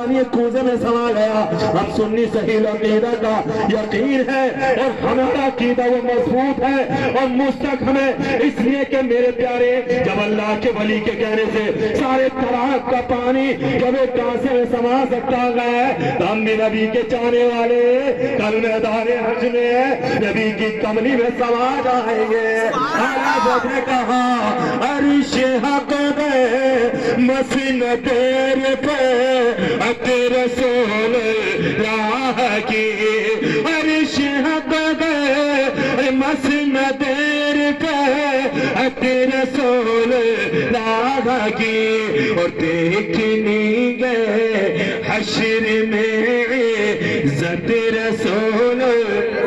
پانی کوزے میں سما گیا. ہم سنی صحیح عقیدہ کا یقین ہے اور ہمارا عقیدہ وہ مضبوط ہے اور مستقیم ہے, اس لیے کہ میرے پیارے جب اللہ کے ولی کے کہنے سے سارے تالاب کا پانی جب ایک کاسے میں سما سکتا ہے تو ہم بھی نبی کے چاہنے والے کل میدان حج میں نبی کی کملی میں سما جائیں گے. آج نے کہا عرش حق دے مسن تیرے پہ اتے رسول راہ کی, عرش حق دے مسن تیرے پہ اتے رسول راہ کی, اور دیکھنی گئے حشر میں عزت رسول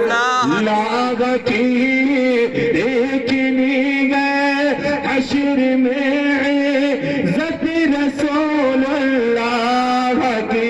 راہ کی, دیکھنی گئے حشر میں عزت رسول اللہ کی.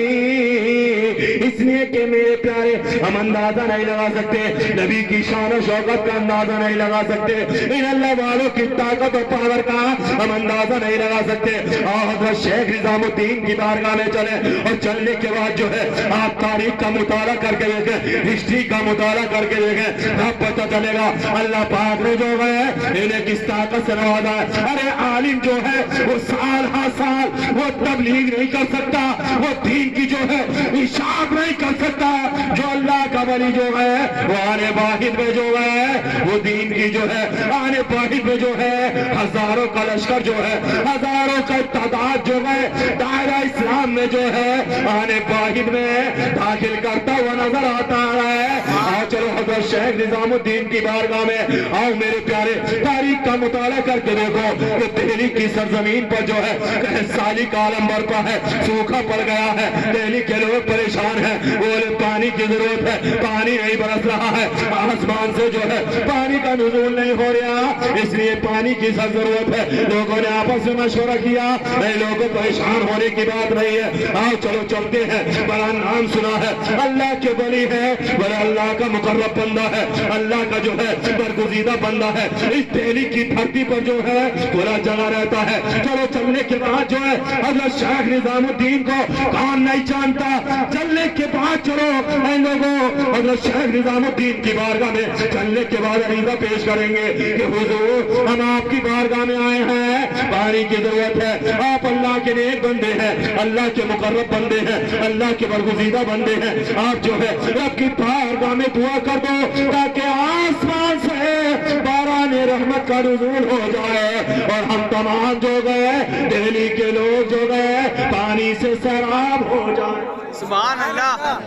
اس لیے کہ میرے پیارے ہم اندازہ نہیں لگا سکتے نبی کی شان و شوکت کا اندازہ نہیں لگا سکتے, ان اللہ والوں کی طاقت و پاور کا ہم اندازہ نہیں لگا سکتے. اور حضرت شیخ نظام الدین کی بارگاہ میں چلے اور چلنے کے بعد جو ہے آپ تاریخ کا مطالعہ کر کے دیکھیں, ہسٹری کا مطالعہ کر کے دیکھیں, آپ پتہ چلے گا اللہ پاک نے جو ہے انہیں کس طاقت سے نوازا ہے. ارے عالم جو ہے وہ سال ہر سال وہ تبلیغ نہیں کر سکتا, وہ دین کی جو ہے اشاعت نہیں کر سکتا. جو اللہ کا ولی جو ہے وہ آنے واحد میں جو ہے وہ دین کی جو ہے آنے واحد میں جو ہے ہزاروں کا لشکر جو ہے ہزاروں کا تعداد جو ہے دائرہ اسلام میں جو ہے آنے واحد میں داخل کرتا ہوا نظر آتا ہے. آؤ چلو حضرت شیخ نظام الدین کی بارگاہ میں آؤ میرے پیارے, تاریخ کا مطالعہ کر کے دیکھو کہ دہلی کی سرزمین پر جو ہے 10 سالی کا عالم برپا ہے, سوکھا پڑ گیا ہے, دہلی کے لوگ پریشان ہیں, بولے پانی کی ضرورت ہے, پانی نہیں برس رہا ہے, آسمان سے جو ہے پانی کا نزول نہیں ہو رہا, اس لیے پانی کی سخت ضرورت ہے. لوگوں نے آپس میں مشورہ کیا, نہیں لوگوں پریشان ہونے کی بات نہیں ہے, آؤ چلو چلتے ہیں. بڑا نام سنا ہے, اللہ کے ولی ہے, بڑا اللہ کا مقرب بندہ ہے, اللہ کا جو ہے برگزیدہ بندہ ہے, اس دہلی کی دھرتی پر جو ہے پورا جگہ رہتا ہے. چلو چلنے کے بعد جو ہے حضرت شیخ نظام الدین کو کون نہیں جانتا, چلنے کے بعد چلو اے لوگوں حضرت شیخ نظام الدین کی بارگاہ میں چلنے کے بعد عریضہ پیش کریں گے کہ حضور ہم آپ کی بارگاہ میں آئے ہیں, پانی کی ضرورت ہے, آپ اللہ کے نیک بندے ہیں, اللہ کے مقرب بندے ہیں, اللہ کے برگزیدہ بندے ہیں, آپ جو ہے رب کی بارگاہ میں دعا کر دو تاکہ آسمان سے باران رحمت کا نزول ہو جائے اور ہم تمام جو گئے دہلی کے لوگ جو گئے پانی سے سیراب ہو جائے. سبحان اللہ.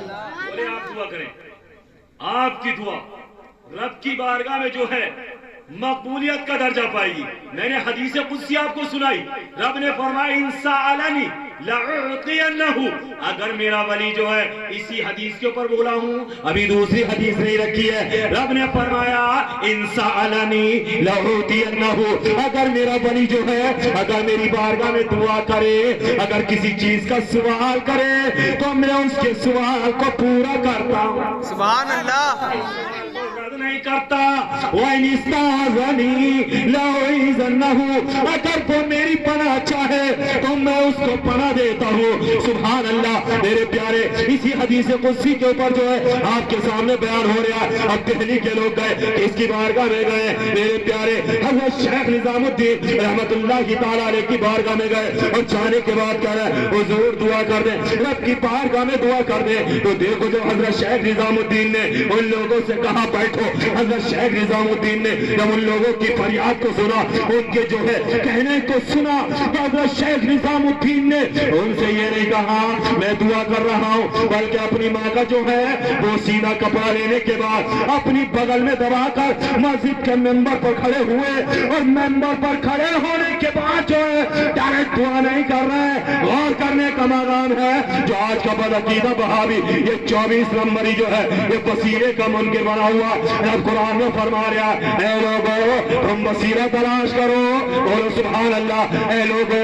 بولے آپ دعا کریں, آپ کی دعا رب کی بارگاہ میں جو ہے مقبولیت کا درجہ پائے گی. میں نے حدیث قدسی آپ کو سنائی, رب نے فرمایا ان سألنی لأعطینہ, اگر میرا ولی جو ہے اسی حدیث کے اوپر بولا ہوں, ابھی دوسری حدیث نہیں رکھی ہے, رب نے فرمایا ان سألنی لأعطینہ, اگر میرا ولی جو ہے اگر میری بارگاہ میں دعا کرے, اگر کسی چیز کا سوال کرے تو میں اس کے سوال کو پورا کرتا ہوں. سبحان اللہ. نہیں کرتا. وَإِنِ اسْتَعَاذَنِي لَأُعِيذَنَّهُ, اگر وہ میری پناہ چاہے تو میں اس کو پناہ دیتا ہوں. سبحان اللہ. میرے پیارے اسی حدیث قدسی کے اوپر جو ہے آپ کے سامنے بیان ہو رہا ہے. اب دہلی کے لوگ گئے, اس کی بارگاہ میں گئے, میرے پیارے حضرت شیخ نظام الدین رحمت اللہ تعالیٰ علیہ کی بارگاہ میں گئے اور جانے کے بعد کہہ رہے ہیں حضور دعا کر دیں, رب کی بارگاہ میں دعا کر دیں. تو دیکھو جو حضرت شیخ نظام الدین نے ان لوگوں سے کہا بیٹھو, حضرت شیخ نظام الدین نے جب ان لوگوں کی فریاد کو سنا, ان کے جو ہے کہنے کو سنا, تو حضرت شیخ نظام الدین نے ان سے یہ نہیں کہا میں دعا کر رہا ہوں, بلکہ اپنی ماں کا جو ہے وہ سیدھا کپڑا لینے کے بعد اپنی بغل میں دبا کر مسجد کے ممبر پر کھڑے ہوئے, اور ممبر پر کھڑے ہونے کے بعد جو ہے ڈائریکٹ دعا نہیں کر رہے, غور کرنے کا مقام ہے. جو آج کا بدعقیدہ وہابی یہ 24 نمبری جو ہے یہ بصیرے کا منکر بنا ہوا, اب قرآن میں فرما رہا اے لوگو تم بصیرہ تلاش کرو, بولو سبحان اللہ. اے لوگو